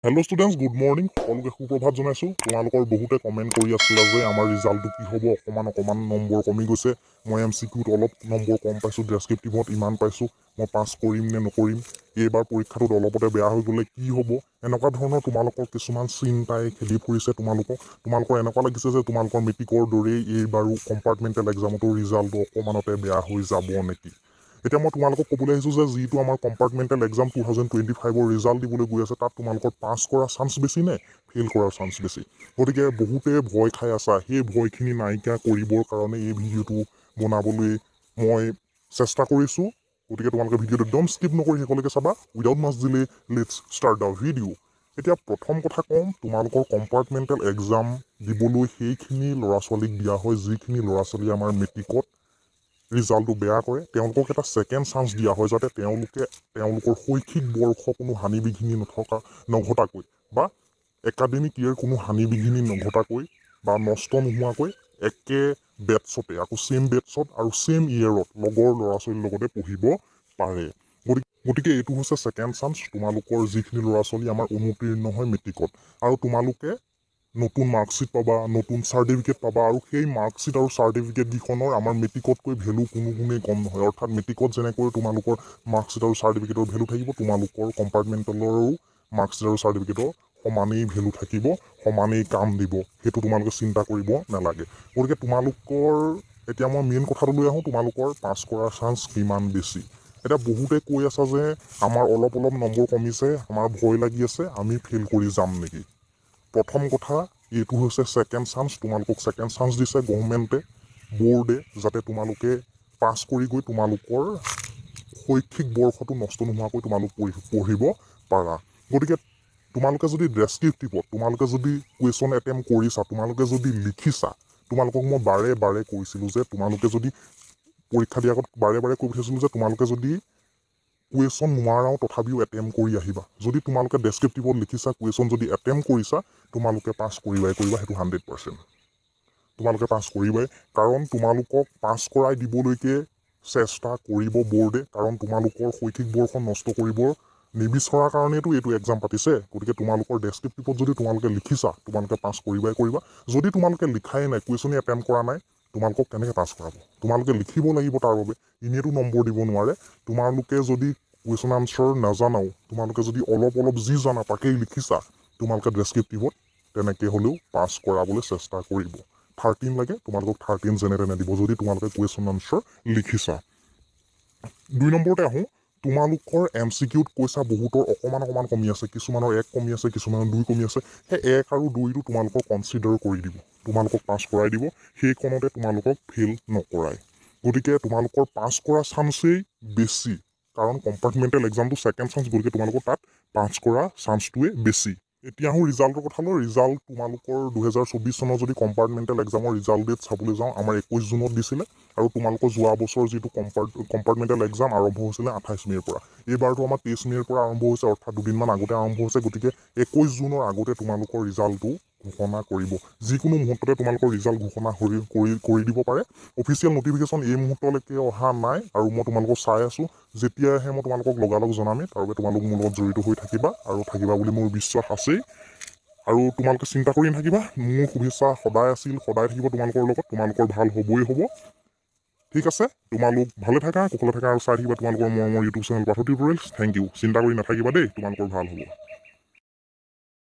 hello students good morning সকলোকে সুপ্ৰভাত জনাইছো তোমালোকৰ বহুতে কমেন্ট কৰি আছিল যে আমাৰ ৰিজাল্টটো কি হ'ব অকমান নম্বৰ কমি গৈছে মই এমসিকিউত অলপ নম্বৰ কম পাইছো ডেসক্ৰিপটিভত ইমান পাইছো মই পাস কৰিম নে নকৰিম এইবাৰ পৰীক্ষাটোত অলপতে বেয়া হৈ গলে কি হ'ব এনেকুৱা ধৰণৰ তোমালোকৰ কিছুমান চিন্তাই খেলি ফুৰিছে তোমালোকৰ এনেকুৱা লাগিছে যে তোমালোকৰ মেট্ৰিকৰ দৰেই এইবাৰো কম্পাৰ্টমেণ্টেল এক্সামটো ৰিজাল্টটো অকমানতে বেয়া হৈ যাব নেকি এতিয়া মই তোমালোকক ক'বলৈ আহিছো যে যিটো আমাৰ কম্পাৰ্টমেণ্টেল এক্সাম 2025 ৰ ৰিজাল্ট দিবলৈ গৈ আছে তাত তোমালোকৰ পাস কৰা চান্স বেছি নে ফেইল কৰাৰ চান্স বেছি গতিকে বহুতে ভয় খাই আছা সেই ভয়খিনি নাইকিয়া কৰিবৰ কাৰণে এই ভিডিঅ'টো বনাবলৈ মই চেষ্টা কৰিছো গতিকে তোমালোকে ভিডিঅ'টো একদম স্কিপ নকৰি শেষলৈকে চাবা without much delay let's start the video' এতিয়া প্ৰথম কথা কম তোমালোকৰ কম্পাৰ্টমেণ্টেল এক্সাম দিবলৈ সেইখিনি ল'ৰা ছোৱালীক দিয়া হয় যিখিনি ল'ৰা ছোৱালী আমাৰ মেট্ৰিকত ৰিজাল্টটো বেয়া কৰে তেওঁলোকক এটা সেকেন্ড চান্স দিয়া হয় যাতে তেওঁলোকৰ শৈক্ষিক বৰ্ষ কোনো হানি বিঘিনি নঘটাকৈ বা একাডেমিক ইয়াৰ কোনো হানি বিঘিনি নঘটাকৈ বা নষ্ট নোহোৱাকৈ একে বেটছতে আকৌ সেম বেটছত আৰু সেম ইয়াৰত লগৰ ল'ৰা ছোৱালীৰ লগতে পঢ়িব পাৰে গতিকে এইটো হৈছে সেকেন্ড চান্স তোমালোকৰ যিখিনি ল'ৰা ছোৱালী আমাৰ অনুতীৰ্ণ হয় মেট্ৰিকত আৰু তোমালোকে নতুন মাৰ্কশ্বিট পাবা নতুন চাৰ্টিফিকেট পাবা আৰু সেই মাৰ্কশ্বিট আৰু চাৰ্টিফিকেট কেইখনৰ আমাৰ মেট্ৰিকতকৈ ভেলু কোনো গুণেই কম নহয় অৰ্থাৎ মেট্ৰিকত যেনেকৈ তোমালোকৰ মাৰ্কশ্বিট আৰু চাৰ্টিফিকেটৰ ভেলু থাকিব তোমালোকৰ কম্পাৰ্টমেণ্টেলৰো মাৰ্কশ্বিট আৰু চাৰ্টিফিকেটৰ সমানেই ভেলু থাকিব সমানেই কাম দিব সেইটো তোমালোকে চিন্তা কৰিব নালাগে গতিকে তোমালোকৰ এতিয়া মই মেইন কথাটো লৈ আহোঁ তোমালোকৰ পাছ কৰাৰ চান্স কিমান বেছি এতিয়া বহুতে কৈ আছা যে আমাৰ অলপ নম্বৰ কমিছে আমাৰ ভয় লাগি আছে আমি ফেইল কৰি যাম নেকি প্ৰথম কথা এইটো হৈছে সেকেন্ড চান্স তোমালোকক সেকেন্ড চান্স দিছে গভৰ্ণমেণ্টে বোৰ্ডে যাতে তোমালোকে পাছ কৰি গৈ তোমালোকৰ শৈক্ষিক বৰ্ষটো নষ্ট নোহোৱাকৈ তোমালোক পঢ়িব পাৰা গতিকে তোমালোকে যদি ডেসক্ৰিপটিভত তোমালোকে যদি কুৱেশ্যন এটেম্প কৰিছা তোমালোকে যদি লিখিছা তোমালোকক মই বাৰে বাৰে কৈছিলোঁ যে তোমালোকে যদি পৰীক্ষা দিয়াৰ আগত বাৰে বাৰে কৈ পঠিয়াইছিলোঁ যে তোমালোকে যদি কুৱেশ্যন নোৱাৰাও তথাপিও এটেম্প কৰি আহিবা যদি তোমালোকে ডেসক্ৰিপটিভত লিখিছা কুৱেশ্যন যদি এটেম্প কৰিছা তোমালোকে পাছ কৰিবাই সেইটো 100% তোমালোকে পাছ কৰিবাই কাৰণ তোমালোকক পাছ কৰাই দিবলৈকে চেষ্টা কৰিব বোৰ্ডে কাৰণ তোমালোকৰ শৈক্ষিক বৰ্ষ নষ্ট কৰিব নিবিচৰাৰ কাৰণেতো এইটো এক্সাম পাতিছে গতিকে তোমালোকৰ ডেসক্ৰিপটিভত যদি তোমালোকে লিখিছা তোমালোকে পাছ কৰিবাই যদি তোমালোকে লিখাই নাই কুৱেশ্যনে এটেম্প কৰা নাই তোমালোকক কেনেকৈ পাছ কৰাব তোমালোকে লিখিব লাগিব তাৰ বাবে এনেইতো নম্বৰ দিব নোৱাৰে তোমালোকে যদি কুৱেশ্যন আনচাৰ নাজানাও তোমালোকে যদি অলপ যি জানা তাকেই লিখিছা তোমালোকে ডেসক্ৰিপটিভত তেনেকৈ হ'লেও পাছ কৰাবলৈ চেষ্টা কৰিব 13 লাগে তোমালোকক 13 যেনে তেনে দিব যদি তোমালোকে কুৱেশ্যন আনচাৰ লিখিছা 2 নম্বৰতে আহোঁ তোমালোকৰ এমসিকিউত কৈছা বহুতৰ অকমান কমি আছে কিছুমানৰ 1 কমি আছে কিছুমানৰ 2 কমি আছে সেই 1 আৰু 2টো তোমালোকক কনচিডাৰ কৰি দিব তোমালোকক পাছ কৰাই দিব সেইখনতে তোমালোকক ফেইল নকৰাই গতিকে তোমালোকৰ পাছ কৰা চান্সেই বেছি কাৰণ কম্পাৰ্টমেণ্টেল এক্সামটো সেকেন্ড চান্স গতিকে তোমালোকৰ তাত পাছ কৰা চান্সটোৱে বেছি এতিয়া আহোঁ ৰিজাল্টৰ কথালৈ ৰিজাল্ট তোমালোকৰ 2024 চনৰ যদি কম্পাৰ্টমেণ্টেল এক্সামৰ ৰিজাল্ট ডেট চাবলৈ যাওঁ আমাৰ 21 জুনত দিছিলে আৰু তোমালোকৰ যোৱা বছৰ যিটো কম্পাৰ্টমেণ্টেল এক্সাম আৰম্ভ হৈছিলে 28 মে'ৰ পৰা এইবাৰটো আমাৰ 23 মে'ৰ পৰা আৰম্ভ হৈছে অৰ্থাৎ দুদিনমান আগতে আৰম্ভ হৈছে গতিকে 21 জুনৰ আগতে তোমালোকৰ ৰিজাল্টটো ঘোষণা কৰিব যিকোনো মুহূৰ্ততে তোমালোকৰ ৰিজাল্ট ঘোষণা কৰি দিব পাৰে অফিচিয়েল নটিফিকেশ্যন এই মুহূৰ্তলৈকে অহা নাই আৰু মই তোমালোকক চাই আছো যেতিয়া আহে মই তোমালোকক লগালগ জনামেই তাৰ বাবে তোমালোক মোৰ লগত জড়িত হৈ থাকিবা আৰু থাকিবা বুলি মোৰ বিশ্বাস আছেই আৰু তোমালোকে চিন্তা কৰি নাথাকিবা মোৰ শুভেচ্ছা সদায় আছিল সদায় থাকিব তোমালোকৰ লগত তোমালোকৰ ভাল হ'বই হ'ব ঠিক আছে তোমালোক ভালে থাকা কুশলে থাকা আৰু চাই থাকিবা তোমালোকৰ মৰমৰ YouTube channel Partha tutorials thank you চিন্তা কৰি নাথাকিবা দেই তোমালোকৰ ভাল হ'ব